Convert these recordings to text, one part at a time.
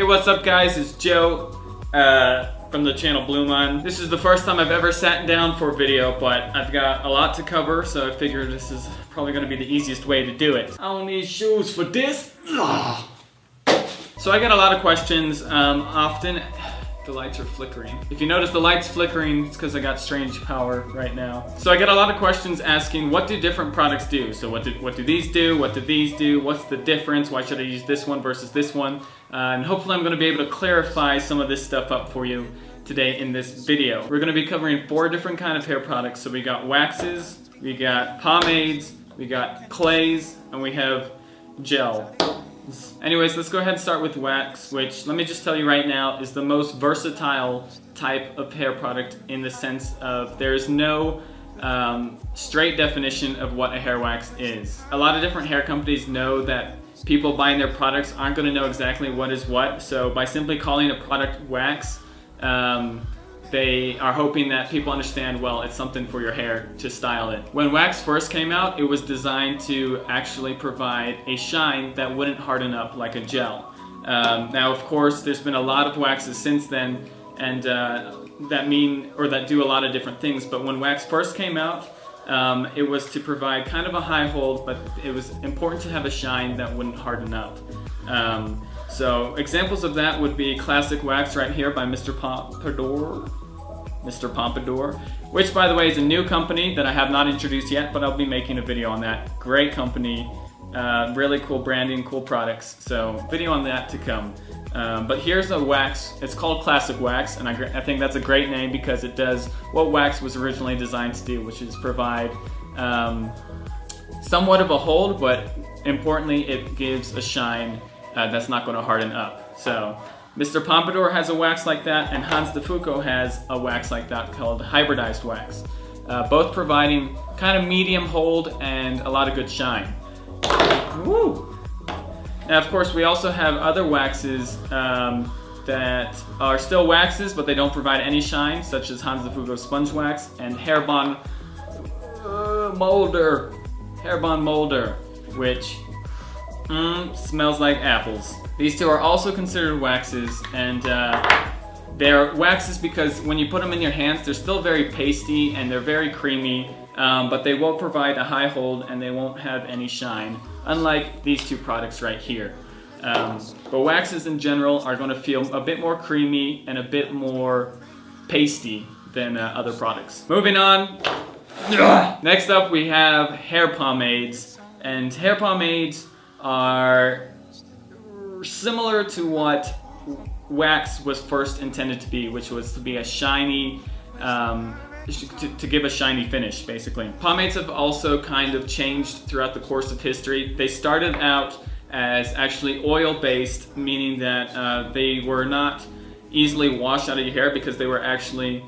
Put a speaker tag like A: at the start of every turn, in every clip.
A: Hey, what's up guys? It's Joe from the channel Blumaan. This is the first time I've ever sat down for a video, but I've got a lot to cover, so I figured this is probably going to be the easiest way to do it. I don't need shoes for this. So I get a lot of questions often. The lights are flickering. If you notice the lights flickering, it's because I got strange power right now. So I get a lot of questions asking, what do different products do? So what do these do? What do these do? What's the difference? Why should I use this one versus this one? And hopefully I'm going to be able to clarify some of this stuff up for you today in this video. We're going to be covering 4 different kind of hair products. So we got waxes, we got pomades, we got clays, and we have gel. Anyways, let's go ahead and start with wax, which, let me just tell you right now, is the most versatile type of hair product in the sense of there's no straight definition of what a hair wax is. A lot of different hair companies know that people buying their products aren't going to know exactly what is what, so by simply calling a product wax, they are hoping that people understand, well, it's something for your hair to style it. When wax first came out, it was designed to actually provide a shine that wouldn't harden up like a gel. Now, of course, there's been a lot of waxes since then, and that do a lot of different things. But when wax first came out, it was to provide kind of a high hold, but it was important to have a shine that wouldn't harden up. So examples of that would be classic wax right here by Mr. Pompadour, which by the way is a new company that I have not introduced yet, but I'll be making a video on that. Great company, really cool branding, cool products, so video on that to come. But here's a wax, it's called classic wax, and I think that's a great name because it does what wax was originally designed to do, which is provide somewhat of a hold, but importantly it gives a shine that's not going to harden up. So Mr. Pompadour has a wax like that, and Hans de Foucault has a wax like that called hybridized wax. Both providing kind of medium hold and a lot of good shine. Woo! Now, of course, we also have other waxes that are still waxes, but they don't provide any shine, such as Hans de Foucault sponge wax and Hair Bond Molder, which smells like apples. These two are also considered waxes, and they're waxes because when you put them in your hands, they're still very pasty and they're very creamy, but they will provide a high hold and they won't have any shine, unlike these two products right here. But waxes in general are going to feel a bit more creamy and a bit more pasty than other products. Moving on. Next up we have hair pomades, and hair pomades are similar to what wax was first intended to be, which was to be a shiny, to give a shiny finish, basically. Pomades have also kind of changed throughout the course of history. They started out as actually oil-based, meaning that they were not easily washed out of your hair because they were actually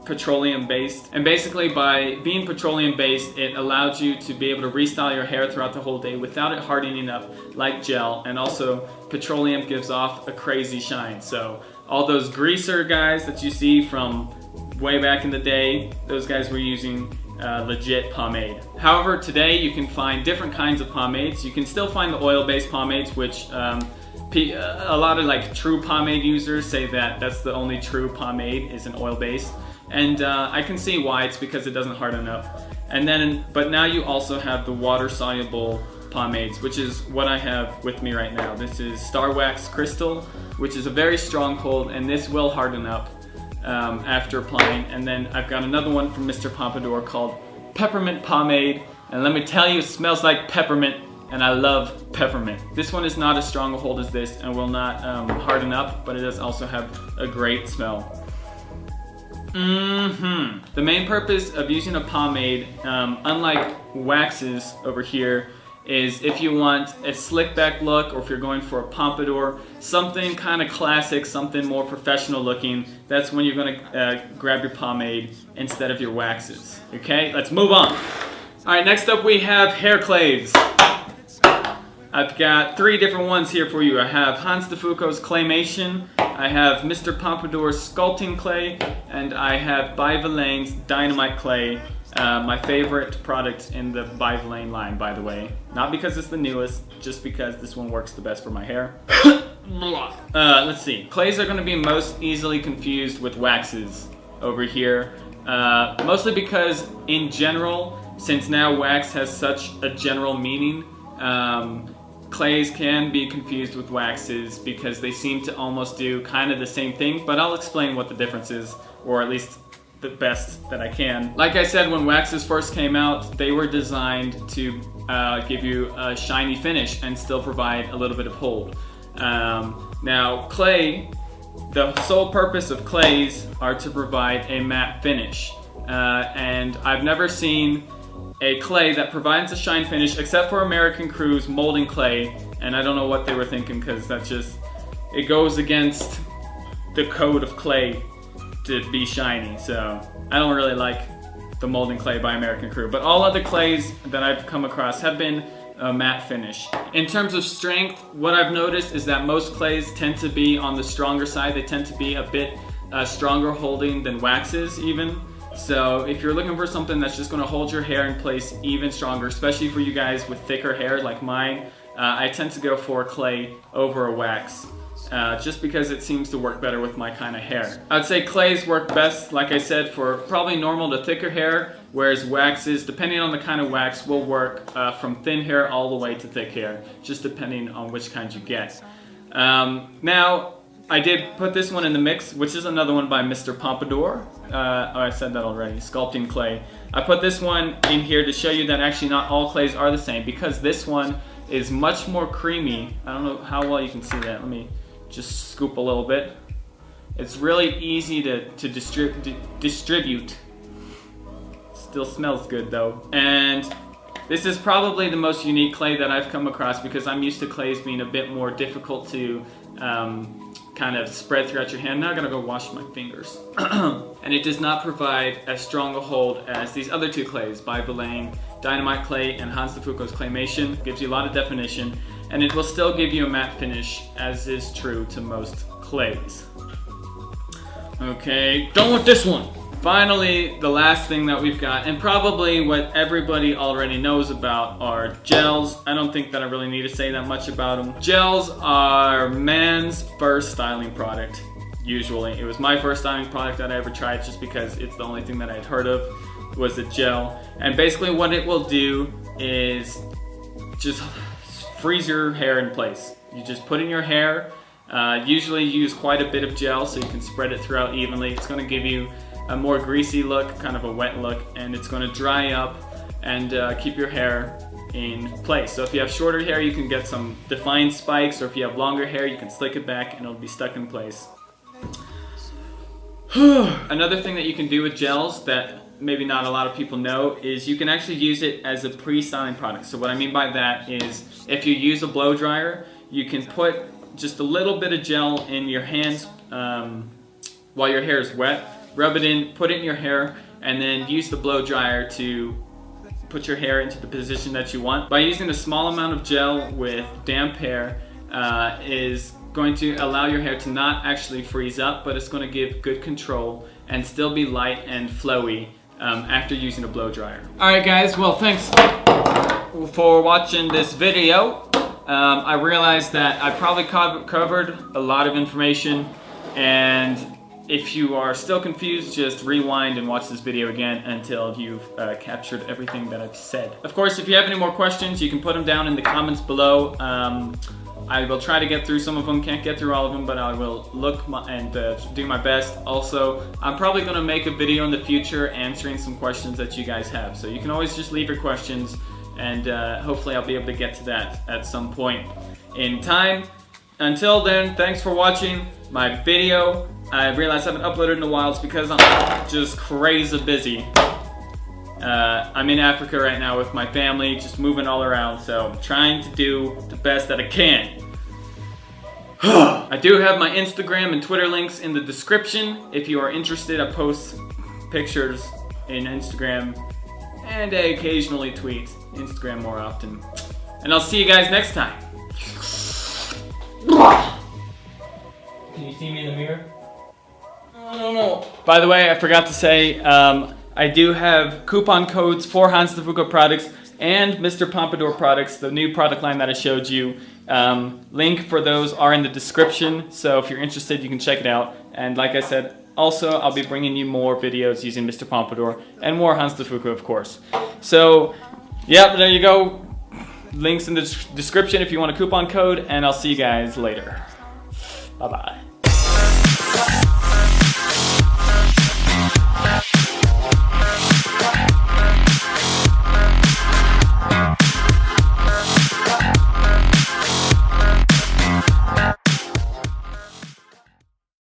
A: petroleum based, and basically by being petroleum based it allowed you to be able to restyle your hair throughout the whole day without it hardening up like gel, and also petroleum gives off a crazy shine. So all those greaser guys that you see from way back in the day, those guys were using legit pomade. However, today you can find different kinds of pomades. You can still find the oil-based pomades, which a lot of like true pomade users say that that's the only true pomade is an oil-based. And I can see why. It's because it doesn't harden up. And then, but now you also have the water-soluble pomades, which is what I have with me right now. This is Star Wax Crystal, which is a very strong hold, and this will harden up after applying. And then I've got another one from Mr. Pompadour called Peppermint Pomade, and let me tell you, it smells like peppermint, and I love peppermint. This one is not as strong a hold as this and will not harden up, but it does also have a great smell. The main purpose of using a pomade, unlike waxes over here, is if you want a slick back look, or if you're going for a pompadour, something kind of classic, something more professional looking, that's when you're going to grab your pomade instead of your waxes. Okay, let's move on. Alright, next up we have hair clays. I've got 3 different ones here for you. I have Hans de Foucault's Claymation, I have Mr. Pompadour's Sculpting Clay, and I have By Vilain's Dynamite Clay. My favorite product in the By Vilain line, by the way. Not because it's the newest, just because this one works the best for my hair. Let's see. Clays are going to be most easily confused with waxes over here. Mostly because in general, since now wax has such a general meaning, clays can be confused with waxes because they seem to almost do kind of the same thing, but I'll explain what the difference is, or at least the best that I can. Like I said, when waxes first came out, they were designed to give you a shiny finish and still provide a little bit of hold. Now clay, the sole purpose of clays are to provide a matte finish, and I've never seen a clay that provides a shine finish except for American Crew's molding clay, and I don't know what they were thinking, because that just, it goes against the code of clay to be shiny, so I don't really like the molding clay by American Crew. But all other clays that I've come across have been a matte finish. In terms of strength, what I've noticed is that most clays tend to be on the stronger side. They tend to be a bit stronger holding than waxes even. So if you're looking for something that's just going to hold your hair in place even stronger, especially for you guys with thicker hair like mine, I tend to go for clay over a wax. Just because it seems to work better with my kind of hair. I'd say clays work best, like I said, for probably normal to thicker hair, whereas waxes, depending on the kind of wax, will work from thin hair all the way to thick hair, just depending on which kind you get. Now, I did put this one in the mix, which is another one by Mr. Pompadour. I said that already, sculpting clay. I put this one in here to show you that actually not all clays are the same, because this one is much more creamy. I don't know how well you can see that. Let me just scoop a little bit. It's really easy to distribute. Still smells good though. And this is probably the most unique clay that I've come across, because I'm used to clays being a bit more difficult to kind of spread throughout your hand. Now I'm gonna go wash my fingers. And it does not provide as strong a hold as these other two clays by Blumaan, Dynamite Clay and Hans de Foucault's Claymation. Gives you a lot of definition, and it will still give you a matte finish, as is true to most clays. Okay, done with this one. Finally, the last thing that we've got, and probably what everybody already knows about, are gels. I don't think that I really need to say that much about them. Gels are man's first styling product, usually. It was my first styling product that I ever tried, just because it's the only thing that I had heard of, was a gel. And basically what it will do is just freeze your hair in place. You just put in your hair, usually use quite a bit of gel so you can spread it throughout evenly. It's going to give you a more greasy look, kind of a wet look, and it's going to dry up and keep your hair in place. So if you have shorter hair, you can get some defined spikes, or if you have longer hair, you can slick it back and it'll be stuck in place. Another thing that you can do with gels that maybe not a lot of people know is you can actually use it as a pre-styling product. So what I mean by that is, if you use a blow dryer, you can put just a little bit of gel in your hands while your hair is wet. Rub it in, put it in your hair, and then use the blow dryer to put your hair into the position that you want. By using a small amount of gel with damp hair is going to allow your hair to not actually freeze up, but it's going to give good control and still be light and flowy after using a blow dryer. Alright guys, well thanks for watching this video. I realized that I probably covered a lot of information, and if you are still confused, just rewind and watch this video again until you've captured everything that I've said. Of course, if you have any more questions, you can put them down in the comments below. I will try to get through some of them. Can't get through all of them, but I will look and do my best. Also, I'm probably going to make a video in the future answering some questions that you guys have. So you can always just leave your questions, and hopefully I'll be able to get to that at some point in time. Until then, thanks for watching my video. I realized I haven't uploaded in a while. It's because I'm just crazy busy. I'm in Africa right now with my family, just moving all around, so I'm trying to do the best that I can. I do have my Instagram and Twitter links in the description. If you are interested, I post pictures in Instagram, and I occasionally tweet Instagram more often. And I'll see you guys next time. Can you see me in the mirror? I don't know. By the way, I forgot to say, I do have coupon codes for Hans de Foucault products and Mr. Pompadour products, the new product line that I showed you, Link for those are in the description, so if you're interested, you can check it out. And like I said, also, I'll be bringing you more videos using Mr. Pompadour and more Hans de Fuku, of course. So, yep, there you go. Links in the description if you want a coupon code, and I'll see you guys later. Bye-bye.